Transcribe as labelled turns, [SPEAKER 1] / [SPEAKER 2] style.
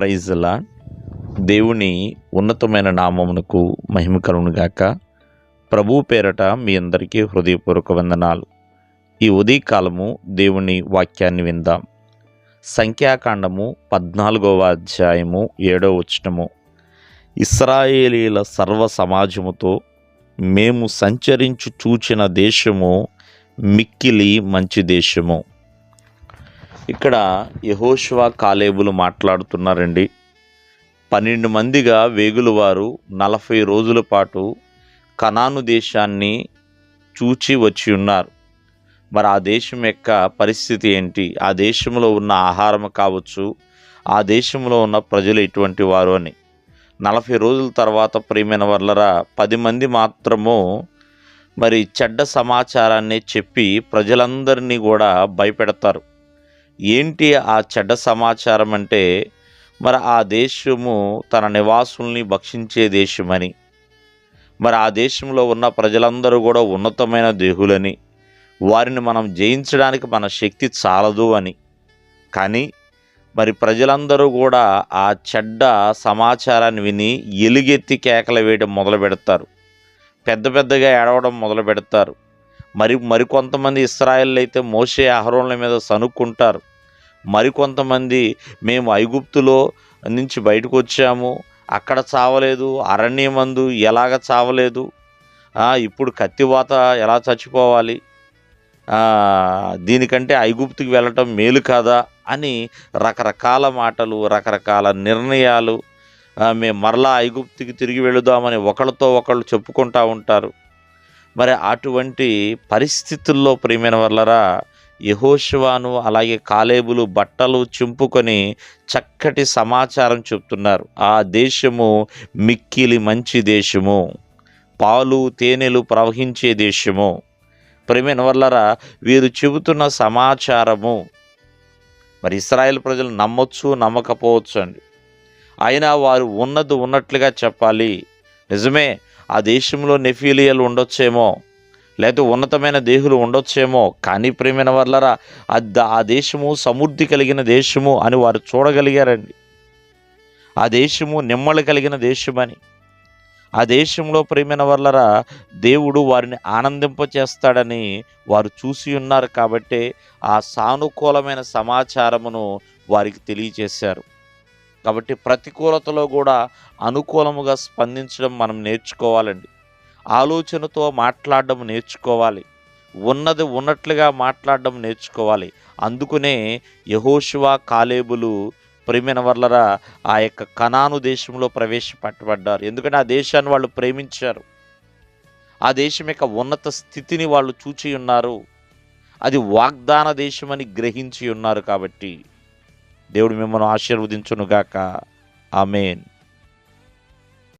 [SPEAKER 1] Praise lord. దేవుని ఉన్నతమైన నామమునకు మహిమ కలుగును గాక. ప్రభువు పేరట మీ అందరికీ హృదయపూర్వక వందనాలు. ఈ ఉదయకాలము దేవుని వాక్యాన్ని విందాం. సంఖ్యాకాండము 14వ అధ్యాయము 7వ వచనము. ఇశ్రాయేలీల సర్వ సమాజముతో మేము సంచరించు చూచిన దేశము మిక్కిలి మంచి దేశము. ఇక్కడ యెహోషువ కాలేబులు మాట్లాడుతున్నారండి. 12 మందిగా వేగులు వారు 40 రోజుల పాటు కనాను దేశాన్ని చూచి వచ్చి ఉన్నారు. మరి ఆ దేశం యొక్క పరిస్థితి ఏంటి, ఆ దేశంలో ఉన్న ఆహారం కావచ్చు, ఆ దేశంలో ఉన్న ప్రజలు ఎటువంటి వారు అని 40 రోజుల తర్వాత ప్రియమైన వర్లరా 10 మంది మాత్రము మరి చెడ్డ సమాచారాన్ని చెప్పి ప్రజలందరినీ కూడా భయపెడతారు. ఏంటి ఆ చెడ్డ సమాచారం అంటే, మరి ఆ దేశము తన నివాసుల్ని భక్షించే దేశమని, మరి ఆ దేశంలో ఉన్న ప్రజలందరూ కూడా ఉన్నతమైన దేహులని, వారిని మనం జయించడానికి మన శక్తి చాలదు అని. కానీ మరి ప్రజలందరూ కూడా ఆ చెడ్డ సమాచారాన్ని విని ఎలుగెత్తి కేకలు వేయడం మొదలు పెడతారు, పెద్ద పెద్దగా ఏడవడం మొదలు పెడతారు. మరికొంతమంది ఇశ్రాయేలీయులు అయితే మోషే అహరోనుల మీద సనుక్కుంటారు. మరికొంతమంది మేము ఐగుప్తులో నుంచి బయటకు వచ్చాము, అక్కడ చావలేదు, అరణ్యమందు ఎలాగ చావలేదు, ఇప్పుడు కత్తివాత ఎలా చచ్చిపోవాలి, దీనికంటే ఐగుప్తుకి వెళ్ళటం మేలు కాదా అని రకరకాల మాటలు, రకరకాల నిర్ణయాలు, మేము మరలా ఐగుప్తుకి తిరిగి వెళుదామని ఒకళ్ళతో ఒకళ్ళు చెప్పుకుంటూ ఉంటారు. మరి అటువంటి పరిస్థితుల్లో ప్రియమైన వర్లరా యెహోషువను అలాగే కాలేబులు బట్టలు చింపుకొని చక్కటి సమాచారం చెప్తున్నారు. ఆ దేశము మిక్కిలి మంచి దేశము, పాలు తేనెలు ప్రవహించే దేశము. ప్రియమైన వర్లరా వీరు చెబుతున్న సమాచారము మరి ఇశ్రాయేల్ ప్రజలు నమ్మొచ్చు, నమ్మకపోవచ్చు అండి. అయినా వారు ఉన్నది ఉన్నట్లుగా చెప్పాలి. నిజమే, ఆ దేశంలో నెఫీలియలు ఉండొచ్చేమో, లేదా ఉన్నతమైన దేహులు ఉండొచ్చేమో, కానీ ప్రియమైన వర్లరా ఆ దేశము సమృద్ధి కలిగిన దేశము అని వారు చూడగలిగారండి. ఆ దేశము నిమ్మలు కలిగిన దేశమని, ఆ దేశంలో ప్రియమైన వర్లరా దేవుడు వారిని ఆనందింపచేస్తాడని వారు చూసి ఉన్నారు. కాబట్టి ఆ సానుకూలమైన సమాచారమును వారికి తెలియచేశారు. కాబట్టి ప్రతికూలతలో కూడా అనుకూలముగా స్పందించడం మనం నేర్చుకోవాలండి. ఆలోచనతో మాట్లాడడం నేర్చుకోవాలి, ఉన్నది ఉన్నట్లుగా మాట్లాడడం నేర్చుకోవాలి. అందుకనే యెహోషువ కాలేబులు ప్రియమైన వర్లరా ఆ యొక్క కనాను దేశంలో ప్రవేశపెట్టబడ్డారు. ఎందుకంటే ఆ దేశాన్ని వాళ్ళు ప్రేమించారు, ఆ దేశం యొక్క ఉన్నత స్థితిని వాళ్ళు చూచి ఉన్నారు, అది వాగ్దాన దేశమని గ్రహించి ఉన్నారు. కాబట్టి దేవుడు మిమ్మల్ని ఆశీర్వదించునుగాక. ఆమేన్.